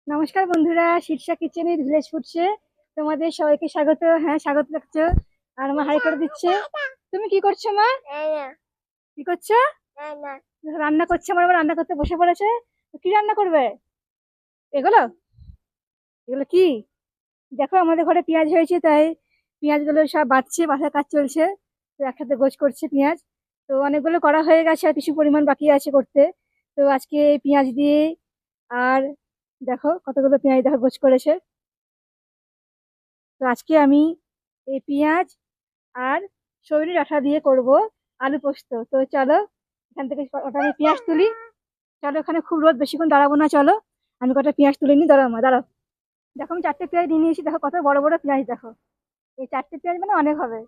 নমস্কার বন্ধুরা, শীর্ষা কিচেনে ভিলেজ ফুডসে তোমাদের সবাইকে স্বাগত। হ্যাঁ, স্বাগত রাখছো। আর মা হাই করে দিচ্ছে। তুমি কি করছো মা? কি করছো? রান্না করছে, আমার আবার রান্না করতে বসে পড়েছে। তো কি রান্না করবে? এগুলো এগুলো কি? দেখো, আমাদের ঘরে পেঁয়াজ হয়েছে, তাই পেঁয়াজগুলো সব বাড়ছে, বাসার কাজ চলছে। তো একসাথে গোছ করছে পেঁয়াজ। তো অনেকগুলো করা হয়ে গেছে, আর কিছু পরিমাণ বাকি আছে করতে। তো আজকে এই পেঁয়াজ দিয়ে, আর দেখো কতগুলো পেঁয়াজ দেখো গোছ করেছে। তো আজকে আমি এই পেঁয়াজ আর সজনে ডাঁটা দিয়ে করব আলু পোস্ত। তো চলো, এখান থেকে ওটা আমি পেঁয়াজ তুলি। চলো, এখানে খুব রোদ, বেশিক্ষণ দাঁড়াবো না, চলো আমি কটা পেঁয়াজ তুলে নিই। দাঁড়াও মা, দাঁড়াও। দেখো, আমি 4টে পেঁয়াজ নিয়ে নিয়েছি, দেখো কত বড় বড় পেঁয়াজ দেখো। এই 4টে পেঁয়াজ মানে অনেক হবে।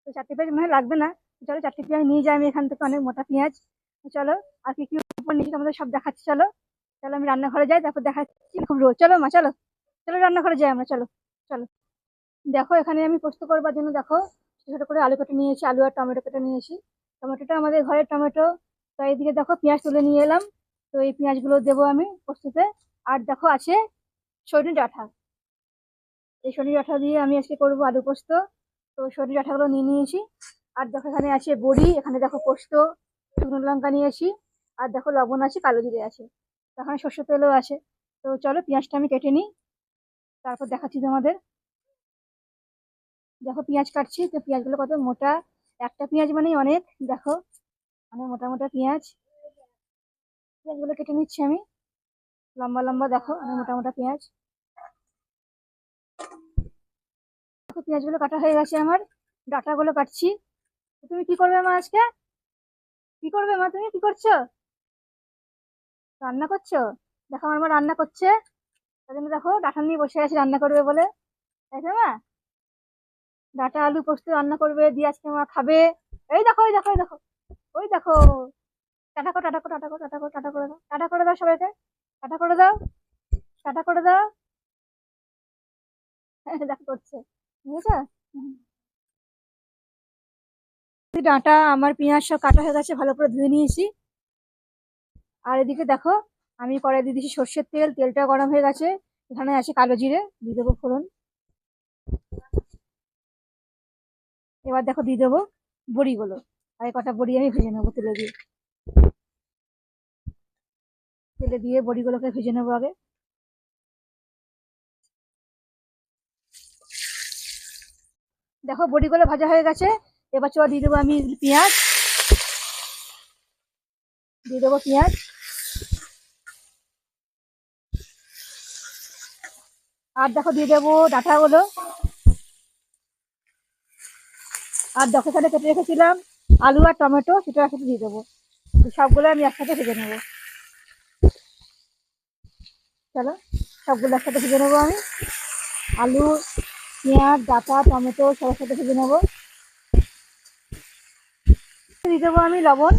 তো 4টে পেঁয়াজ মনে হয় লাগবে না। চলো, 4টে পেঁয়াজ নিয়ে যাই আমি এখান থেকে, অনেক মোটা পেঁয়াজ। তো চলো, আর কি কি উপর নিচে তোমাদের সব দেখাচ্ছি। চলো চলো, আমি রান্নাঘরে যাই, তারপর দেখাচ্ছি। খুব রোদ, চলো মা, চলো। চলো রান্নাঘরে যাই আমরা, চলো। চলো। দেখো, এখানে আমি পোস্ত করবার জন্য দেখো ছোট ছোট করে আলু কেটে নিয়েছি, আলু আর টমেটো কেটে নিয়েছি। টমেটোটা আমাদের ঘরের টমেটো। তো এইদিকে দেখো পেঁয়াজ তুলে নিয়ে এলাম। তো এই পেঁয়াজগুলো দেবো আমি পোস্ততে। আর দেখো আছে সজনে ডাঁটা। এই সজনে ডাঁটা দিয়ে আমি আজকে করবো আলু পোস্ত। তো সজনে ডাঁটাগুলো নিয়ে নিয়েছি। আর দেখো, এখানে আছে বড়ি, এখানে দেখো পোস্ত, শুকনো লঙ্কা নিয়েছি। আর দেখো লবণ আছে, কালো জিরে আছে। তো এখানে সর্ষের তেলও আছে। তো চলো, পেঁয়াজটা আমি কেটে নিই, তারপর দেখাচ্ছি তোমাদের। দেখো পেঁয়াজ কাটছি, তো পেঁয়াজগুলো কত মোটা। একটা পেঁয়াজ মানেই অনেক। দেখো, অনেক মোটা মোটা পেঁয়াজ। পেঁয়াজগুলো কেটে নিচ্ছি আমি, লম্বা লম্বা, দেখো অনেক মোটা মোটা পেঁয়াজ। দেখো, পেঁয়াজগুলো কাটা হয়ে গেছে আমার। ডাঁটাগুলো কাটছি। তো তুমি কি করবে মা আজকে? কি করবে মা, তুমি কি করছো? রান্না করছো? দেখো, আমার মা রান্না করছে। তার জন্য দেখো ডাঁটা নিয়ে বসে আছে, রান্না করবে বলে। তাই তো মা? ডাঁটা আলু পোস্ত রান্না করবে, দিয়ে আজকে মা খাবে। এই দেখো, ওই দেখো, ওই দেখো, ওই দেখো। টাটা করো, টাটা করো, টাটা করো, টাটা করো, টাটা করে দাও, টাটা করে দাও সবাইকে। টাটা করে দাও, টাটা করে দাও। দেখা করছে, বুঝেছো? ডাঁটা আমার পেঁয়াজ সব কাটা হয়ে গেছে, ভালো করে ধুয়ে নিয়েছি। আর এদিকে দেখো, আমি কড়াই দিয়ে দিয়েছি সর্ষের তেল, তেলটা গরম হয়ে গেছে। এখানে আছে কালো জিরে, দিয়ে দেবো ফোড়ন। এবার দেখো দিয়ে দেবো বড়িগুলো। আর কটা বড়ি আমি ভেজে নেবো তেলে দিয়ে। তেলে দিয়ে বড়িগুলোকে ভেজে নেবো আগে। দেখো বড়িগুলো ভাজা হয়ে গেছে। এবার চলো দিয়ে দেবো আমি পেঁয়াজ, দিয়ে দেবো পেঁয়াজ। আর দেখো দিয়ে দেবো ডাঁটাগুলো। আর দেখো, এখানে কেটে রেখেছিলাম আলু আর টমেটো, সেটা একসাথে দিয়ে দেবো। সবগুলো আমি একসাথে ভেজে নেবো। চলো, সবগুলো একসাথে ভেজে নেবো আমি। আলু, পেঁয়াজ, ডাঁটা, টমেটো সব একসাথে ভেজে নেবো। দিয়ে দেবো আমি লবণ।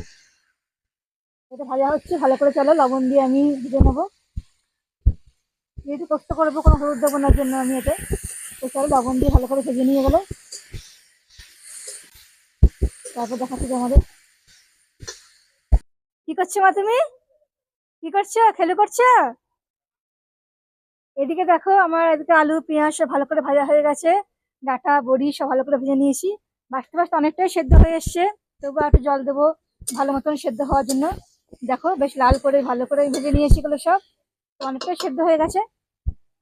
এটা ভাজা হচ্ছে ভালো করে, চলো লবণ দিয়ে আমি ভেজে নেবো। যেহেতু কষ্ট করবো, কোনো হলুদ দেবো না জন্য আমি এতে। তো চলো, লবণ দিয়ে ভালো করে ভেজে নিয়ে গেলো, তারপর দেখাচ্ছি তোমাদের। কি করছো মা তুমি? কি করছো, খেলে করছো? এদিকে দেখো, আমার এদিকে আলু পেঁয়াজ সব ভালো করে ভাজা হয়ে গেছে। ডাঁটা বড়ি সব ভালো করে ভেজে নিয়েছি। বাঁচতে বাঁচতে অনেকটাই সেদ্ধ হয়ে এসছে। তবু একটু জল দেবো ভালো মতন সেদ্ধ হওয়ার জন্য। দেখো, বেশ লাল করে ভালো করে ভেজে নিয়েছি এগুলো সব। তো অনেকটাই সেদ্ধ হয়ে গেছে।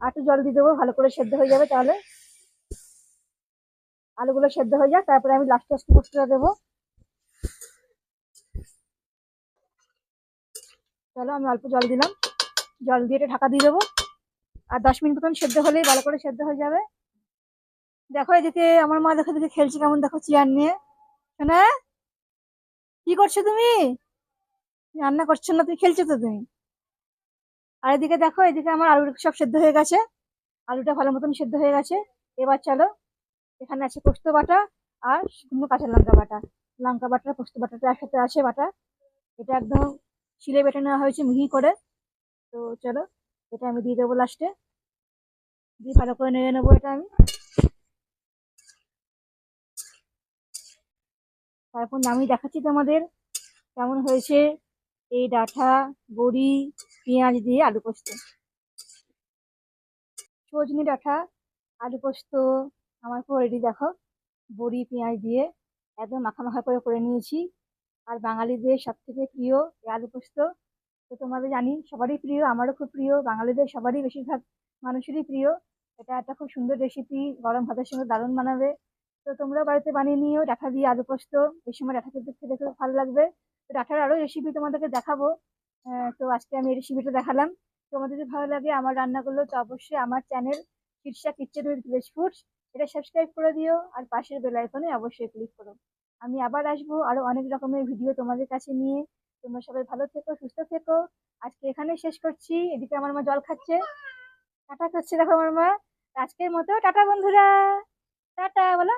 আর একটু জল দিয়ে দেবো, ভালো করে সেদ্ধ হয়ে যাবে তাহলে। আলুগুলো সেদ্ধ হয়ে যাক, তারপরে আমি লাস্টে একটু মশলা দেবো। চলো, আমি অল্প জল দিলাম। জল দিয়ে এটা ঢাকা দিয়ে দেবো। আর 10 মিনিট মতন সেদ্ধ হলেই ভালো করে সেদ্ধ হয়ে যাবে। দেখো, এদিকে আমার মা, দেখো এদিকে খেলছে কেমন, দেখো চেয়ার নিয়ে। শোনা, কি করছো তুমি? রান্না করছো না, তুমি খেলছো তো তুমি। আর এদিকে দেখো, এদিকে আমার আলু সব সেদ্ধ হয়ে গেছে। আলুটা ভালো মতন সেদ্ধ হয়ে গেছে। এবার চলো, এখানে আছে পোস্ত বাটা আর শুকনো কাঁচা লঙ্কা বাটা। লঙ্কা বাটা পোস্ত বাটাটা একসাথে আছে বাটা। এটা একদম শিলে বেটে নেওয়া হয়েছে মিহি করে। তো চলো, এটা আমি দিয়ে দেবো লাস্টে। দিয়ে ভালো করে নেড়ে নেবো এটা আমি। তারপর আমি দেখাচ্ছি তোমাদের কেমন হয়েছে এই ডাঁটা, বড়ি, পেঁয়াজ দিয়ে আলু পোস্ত। সজনে ডাঁটা, আলু পোস্ত আমার পুরো রেডি দেখো। বড়ি পেঁয়াজ দিয়ে একদম মাখা মাখা করে করে নিয়েছি। আর বাঙালিদের সব থেকে প্রিয় এই আলু পোস্ত। তো তোমাদের জানি সবারই প্রিয়, আমারও খুব প্রিয়, বাঙালিদের সবারই বেশিরভাগ মানুষেরই প্রিয়। এটা একটা খুব সুন্দর রেসিপি, গরম ভাতের সঙ্গে দারুণ মানাবে। তো তোমরা বাড়িতে বানিয়ে নিও ডাঁটা দিয়ে আলু পোস্ত। এই সময় ডাঁটা খেতে খেতে খুব ভালো লাগবে। তো ডাঁটার আরো রেসিপি তোমাদেরকে দেখাবো। তো আজকে আমি এই রেসিপিটা দেখালাম। তোমাদের যদি ভালো লাগে আমার রান্নাগুলো, তো অবশ্যই আমার channel Shirsha kitchen with village foods এটা সাবস্ক্রাইব করে দিও, আর পাশের বেল আইকনে অবশ্যই ক্লিক করো। আমি আবার আসবো আরো অনেক রকমের ভিডিও তোমাদের কাছে নিয়ে। তোমরা সবাই ভালো থেকো, সুস্থ থেকো। আজকে এখানেই শেষ করছি। এদিকে আমার মা জল খাচ্ছে, টাটা করছে দেখো আমার মা। আজকের মতো টাটা বন্ধুরা। টাটা বলো।